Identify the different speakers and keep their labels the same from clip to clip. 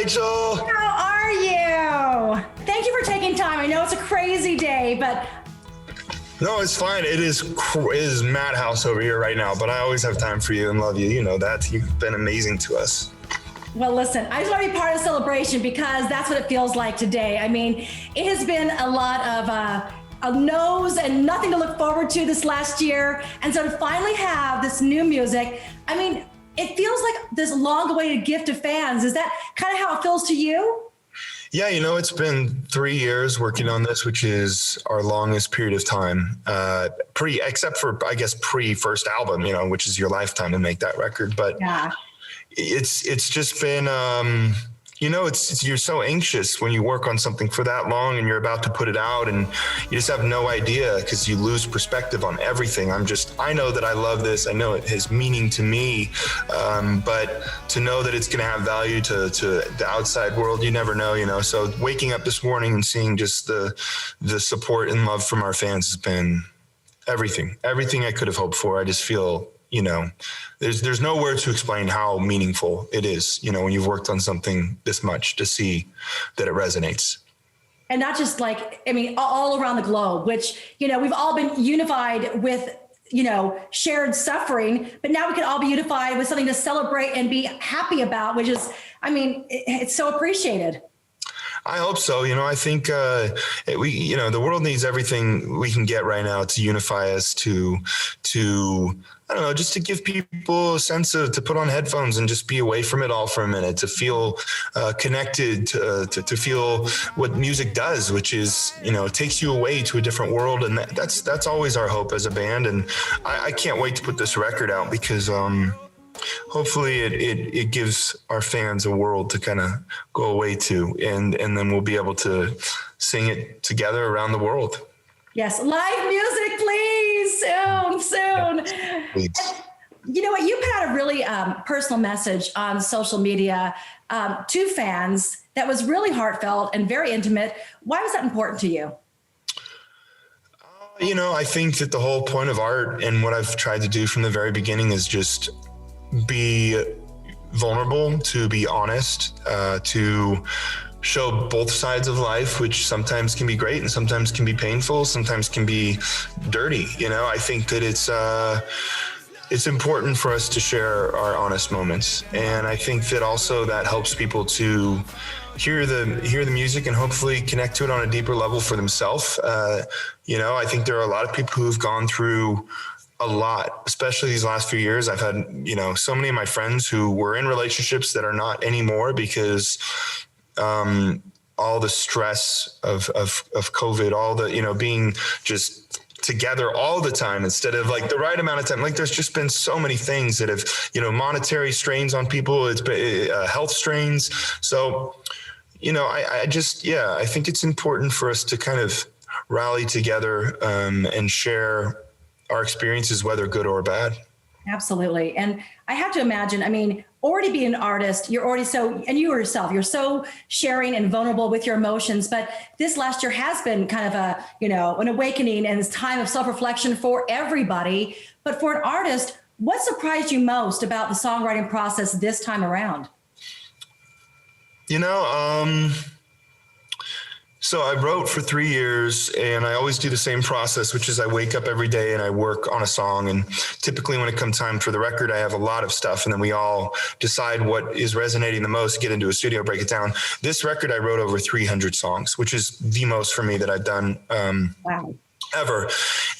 Speaker 1: Rachel.
Speaker 2: How are you? Thank you for taking time. I know it's a crazy day, but
Speaker 1: No, it's fine. It is madhouse over here right now, but I always have time for you and love you. You know that. You've been amazing to us.
Speaker 2: well, listen, I just want to be part of the celebration because that's what it feels like today. I mean, it has been a lot of no's and nothing to look forward to this last year. And so to finally have this new music, I mean, it feels like this long-awaited gift to fans. Is that kind of how it feels to you?
Speaker 1: Yeah, you know, it's been 3 years working on this, which is our longest period of time, except for, I guess, pre-first album, you know, which is your lifetime to make that record. But
Speaker 2: yeah,
Speaker 1: it's just been, you know, you're so anxious when you work on something for that long and you're about to put it out and you just have no idea because you lose perspective on everything. I know that I love this. I know it has meaning to me. But to know that it's going to have value to the outside world, you never know, you know. So waking up this morning and seeing just the support and love from our fans has been everything I could have hoped for. I just feel, you know, there's no word to explain how meaningful it is, you know, when you've worked on something this much to see that it resonates.
Speaker 2: and not just like, I mean, all around the globe, which, you know, we've all been unified with, you know, shared suffering, but now we can all be unified with something to celebrate and be happy about, which is, I mean, it's so appreciated.
Speaker 1: I hope so. You know, I think you know, the world needs everything we can get right now to unify us, to I don't know, just to give people a sense of, to put on headphones and just be away from it all for a minute, to feel connected, to feel what music does, which is, you know, it takes you away to a different world. And that's always our hope as a band. And I can't wait to put this record out because hopefully it gives our fans a world to kind of go away to, and then we'll be able to sing it together around the world.
Speaker 2: Yes, live music, please, soon.
Speaker 1: Please.
Speaker 2: You know what? You put out a really personal message on social media to fans that was really heartfelt and very intimate. Why was that important to you?
Speaker 1: You know, I think that the whole point of art and what I've tried to do from the very beginning is just be vulnerable, to be honest, to show both sides of life, which sometimes can be great and sometimes can be painful, sometimes can be dirty. You know, I think that it's important for us to share our honest moments. And I think that also that helps people to hear the music and hopefully connect to it on a deeper level for themselves. You know, I think there are a lot of people who've gone through a lot, especially these last few years. I've had, you know, so many of my friends who were in relationships that are not anymore because all the stress of COVID, all the, you know, being just together all the time instead of like the right amount of time. Like there's just been so many things that have, you know, monetary strains on people. It's been health strains. So, you know, I think it's important for us to kind of rally together and share our experiences, whether good or bad.
Speaker 2: Absolutely. And I have to imagine, I mean, already being an artist, you're already so, and you yourself, you're so sharing and vulnerable with your emotions. But this last year has been kind of a, you know, an awakening and this time of self-reflection for everybody. But for an artist, what surprised you most about the songwriting process this time around?
Speaker 1: You know, so I wrote for 3 years and I always do the same process, which is I wake up every day and I work on a song. And typically when it comes time for the record, I have a lot of stuff and then we all decide what is resonating the most, get into a studio, break it down. This record, I wrote over 300 songs, which is the most for me that I've done.
Speaker 2: Wow.
Speaker 1: Ever.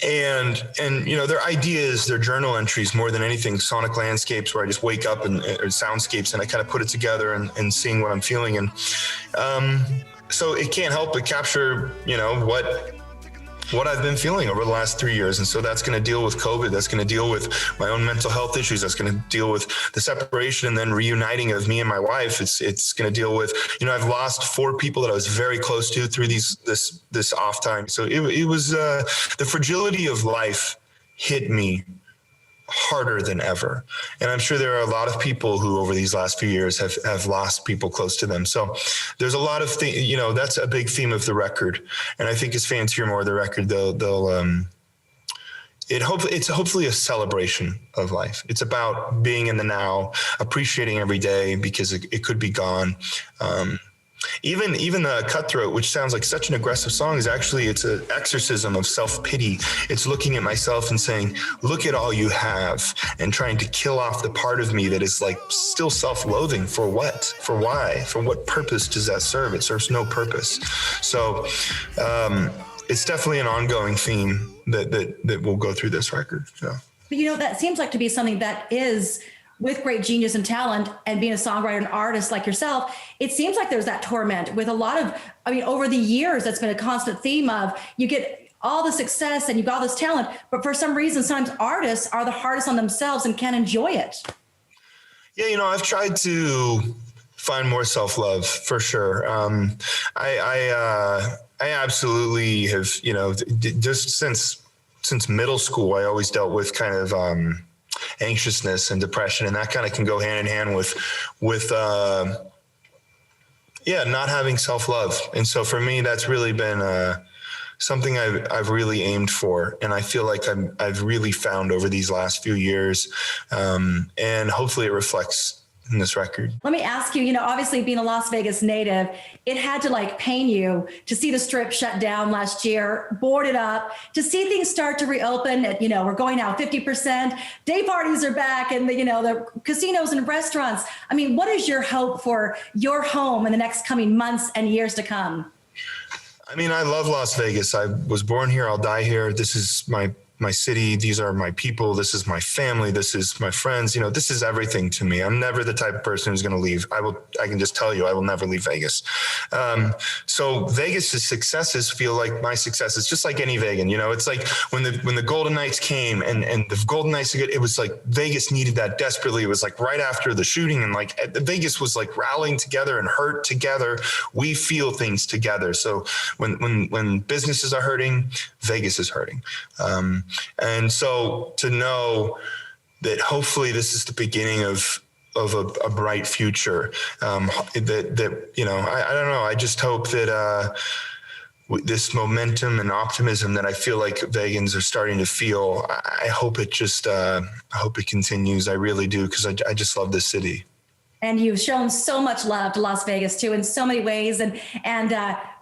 Speaker 1: And, you know, they're ideas, they're journal entries more than anything, sonic landscapes where I just wake up and soundscapes and I kind of put it together and seeing what I'm feeling. And, so it can't help but capture, you know, what I've been feeling over the last 3 years. And so that's going to deal with COVID. That's going to deal with my own mental health issues. That's going to deal with the separation and then reuniting of me and my wife. It's going to deal with, you know, I've lost 4 people that I was very close to through this off time. So it was the fragility of life hit me harder than ever. And I'm sure there are a lot of people who over these last few years have lost people close to them. So there's a lot of things, you know, that's a big theme of the record. And I think as fans hear more of the record, they'll it's hopefully a celebration of life. It's about being in the now, appreciating every day because it could be gone. Even the Cutthroat, which sounds like such an aggressive song, it's an exorcism of self-pity. It's looking at myself and saying, look at all you have, and trying to kill off the part of me that is like still self-loathing. For what? For why? For what purpose does that serve? It serves no purpose. So it's definitely an ongoing theme that will go through this record. So.
Speaker 2: But that seems like to be something that is, with great genius and talent and being a songwriter and artist like yourself, it seems like there's that torment with a lot of, over the years, that's been a constant theme of you get all the success and you've got all this talent, but for some reason, sometimes artists are the hardest on themselves and can't enjoy it.
Speaker 1: Yeah, I've tried to find more self-love for sure. I absolutely have, just since middle school, I always dealt with kind of, anxiousness and depression, and that kind of can go hand in hand with not having self-love. And so for me, that's really been something I've really aimed for, and I feel like I've really found over these last few years, and hopefully it reflects in this record.
Speaker 2: Let me ask you, obviously being a Las Vegas native, it had to pain you to see the Strip shut down last year, boarded up, to see things start to reopen at, we're going now 50%, day parties are back, and the casinos and restaurants. What is your hope for your home in the next coming months and years to come?
Speaker 1: I love Las Vegas. I was born here. I'll die here. This is my city. These are my people. This is my family. This is my friends. This is everything to me. I'm never the type of person who's going to leave. I can just tell you, I will never leave Vegas. So Vegas's successes feel like my successes, just like any Vegan. It's like when the Golden Knights came and the Golden Knights, it was like Vegas needed that desperately. It was like right after the shooting, and Vegas was like rallying together and hurt together. We feel things together. So when businesses are hurting, Vegas is hurting. And so to know that hopefully this is the beginning of a bright future, I don't know. I just hope that this momentum and optimism that I feel like vegans are starting to feel, I hope it continues. I really do, because I just love this city.
Speaker 2: And you've shown so much love to Las Vegas too, in so many ways. And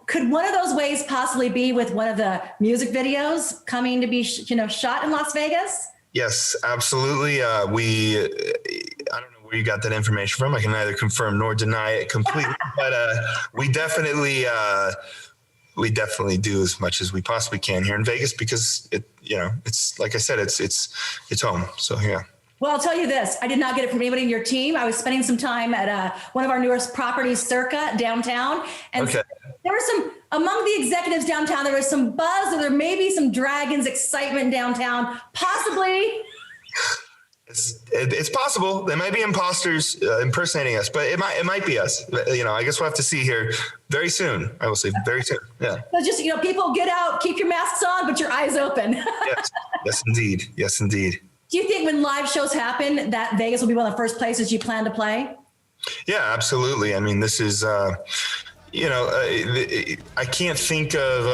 Speaker 2: could one of those ways possibly be with one of the music videos coming to be, shot in Las Vegas?
Speaker 1: Yes, absolutely. I don't know where you got that information from. I can neither confirm nor deny it completely, but we definitely do as much as we possibly can here in Vegas, because it's like I said, it's home. So yeah.
Speaker 2: Well, I'll tell you this. I did not get it from anybody in your team. I was spending some time at one of our newest properties, Circa, downtown. And
Speaker 1: okay.
Speaker 2: There were among the executives downtown, there was some buzz, or there may be some Dragons excitement downtown, possibly.
Speaker 1: It's possible. There might be imposters impersonating us, but it might be us. I guess we'll have to see here very soon. I will say very soon. Yeah.
Speaker 2: So just, people get out, keep your masks on, but your eyes open.
Speaker 1: Yes, indeed. Yes, indeed.
Speaker 2: Do you think when live shows happen that Vegas will be one of the first places you plan to play?
Speaker 1: Yeah, absolutely. This is, I can't think of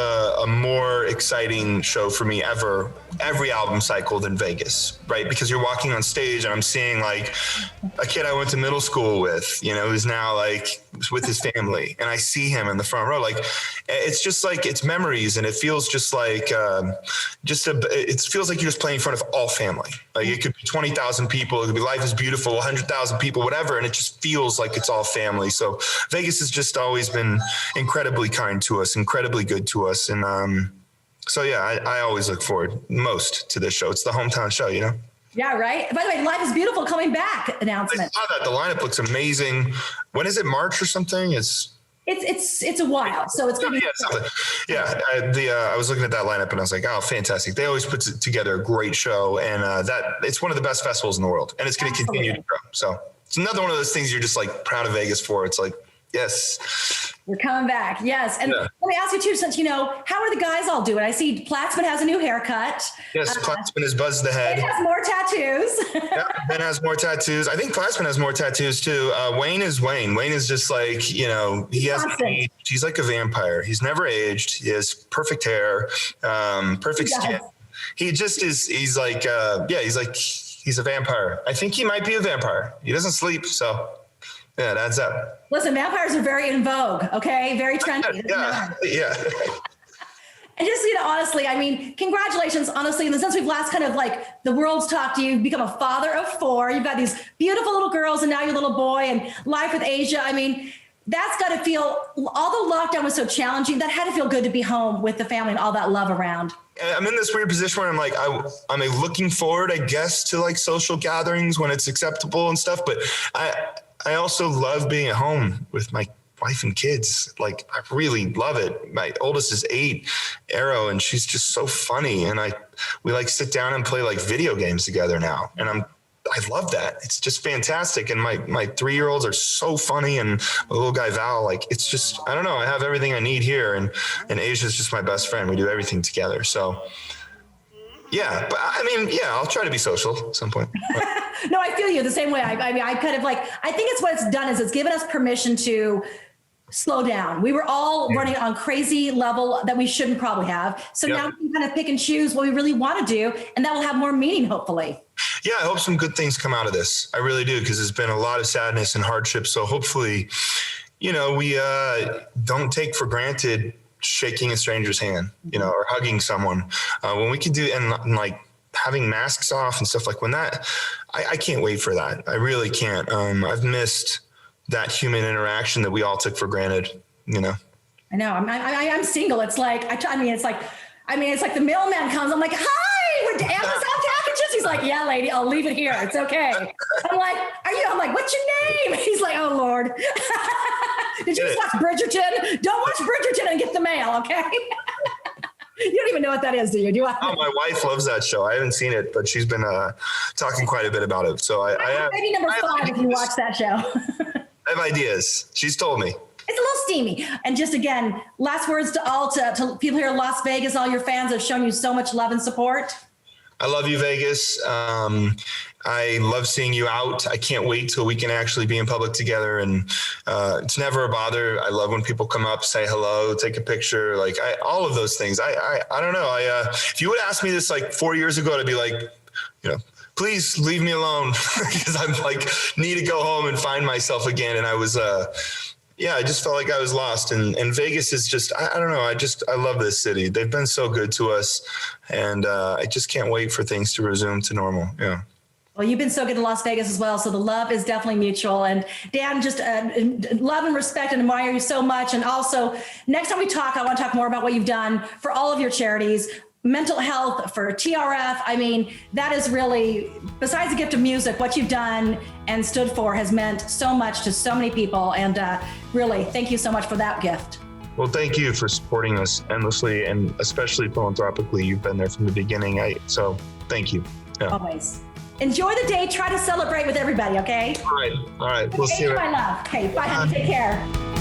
Speaker 1: a more exciting show for me ever, every album cycle, than Vegas, right? Because you're walking on stage and I'm seeing like a kid I went to middle school with, who's now with his family, and I see him in the front row. It's just it's memories, and it feels just like it feels like you're just playing in front of all family. It could be 20,000 people, it could be Life is Beautiful, 100,000 people, whatever, and it just feels like it's all family. So Vegas has just always been incredibly kind to us, incredibly good to us, and so yeah, I always look forward most to this show. It's the hometown show,
Speaker 2: Yeah, right. By the way, Life is Beautiful coming back announcement.
Speaker 1: I saw that. The lineup looks amazing. When is it? March or something? It's
Speaker 2: a while, so it's gonna be.
Speaker 1: I was looking at that lineup and I was like, oh, fantastic! They always put together a great show, and it's one of the best festivals in the world, and it's going to continue to grow. So it's another one of those things you're just proud of Vegas for. It's like, yes.
Speaker 2: We're coming back. Yes. And let me ask you too, since, how are the guys all doing? I see Platzman has a new haircut.
Speaker 1: Yes. Platzman has buzzed the head.
Speaker 2: Ben has more tattoos.
Speaker 1: Yeah, Ben has more tattoos. I think Platzman has more tattoos too. Wayne is Wayne. Wayne is just he hasn't aged. He's like a vampire. He's never aged. He has perfect hair, perfect skin. He just is. He's like, he's a vampire. I think he might be a vampire. He doesn't sleep. So yeah, that's up.
Speaker 2: Listen, vampires are very in vogue. Okay. Very trendy.
Speaker 1: Yeah.
Speaker 2: And just, honestly, I mean, congratulations, honestly, in the sense we've last kind of like the world's talked to you, you've become a father of 4. You've got these beautiful little girls and now your little boy and life with Asia. I mean, that's got to feel, although lockdown was so challenging, that had to feel good to be home with the family and all that love around.
Speaker 1: I'm in this weird position where I'm like, I'm looking forward, I guess, to like social gatherings when it's acceptable and stuff. But I also love being at home with my wife and kids. Like, I really love it. My oldest is 8, Arrow, and she's just so funny. And we like sit down and play like video games together now. And I love that. It's just fantastic. And my 3-year-olds are so funny. And my little guy, Val, like, it's just, I don't know. I have everything I need here. And Asia's just my best friend. We do everything together. So yeah, but I mean, yeah, I'll try to be social at some point.
Speaker 2: No, I feel you the same way. I mean, I kind of like, I think it's what it's done is it's given us permission to slow down. We were all running on crazy level that we shouldn't probably have. So now we can kind of pick and choose what we really want to do, and that will have more meaning, hopefully.
Speaker 1: Yeah, I hope some good things come out of this. I really do, because there's been a lot of sadness and hardship. So hopefully, we don't take for granted shaking a stranger's hand, or hugging someone when we can do, and like having masks off and stuff like when that, I can't wait for that. I really can't. I've missed that human interaction that we all took for granted, I
Speaker 2: know. I'm single. It's like, it's like the mailman comes. I'm like, hi, we're Amazon packages. He's like, yeah, lady, I'll leave it here. It's okay. I'm like, I'm like, what's your name? He's like, oh Lord. Did you just watch Bridgerton? Don't watch Bridgerton and get the mail. Okay. You don't even know what that is, do you?
Speaker 1: Oh, my wife loves that show. I haven't seen it, but she's been talking quite a bit about it. So I have
Speaker 2: maybe number 5 if you watch that show.
Speaker 1: I have ideas. She's told me.
Speaker 2: It's a little steamy. And just again, last words to people here in Las Vegas, all your fans have shown you so much love and support.
Speaker 1: I love you, Vegas. I love seeing you out. I can't wait till we can actually be in public together. And it's never a bother. I love when people come up, say hello, take a picture, like all of those things. I don't know. If you would ask me this like 4 years ago, I'd be like, please leave me alone because I'm like, need to go home and find myself again. And I was, I just felt like I was lost. And Vegas is just, I don't know. I love this city. They've been so good to us. And I just can't wait for things to resume to normal. Yeah.
Speaker 2: Well, you've been so good to Las Vegas as well. So the love is definitely mutual. And Dan, just love and respect and admire you so much. And also next time we talk, I want to talk more about what you've done for all of your charities. Mental health, for TRF. I mean, that is really, besides the gift of music, what you've done and stood for has meant so much to so many people. And really, thank you so much for that gift.
Speaker 1: Well, thank you for supporting us endlessly, and especially philanthropically. You've been there from the beginning. So thank you. Yeah.
Speaker 2: Always. Enjoy the day. Try to celebrate with everybody, okay?
Speaker 1: All right. We'll see you.
Speaker 2: My love. Okay, bye, honey. Take care.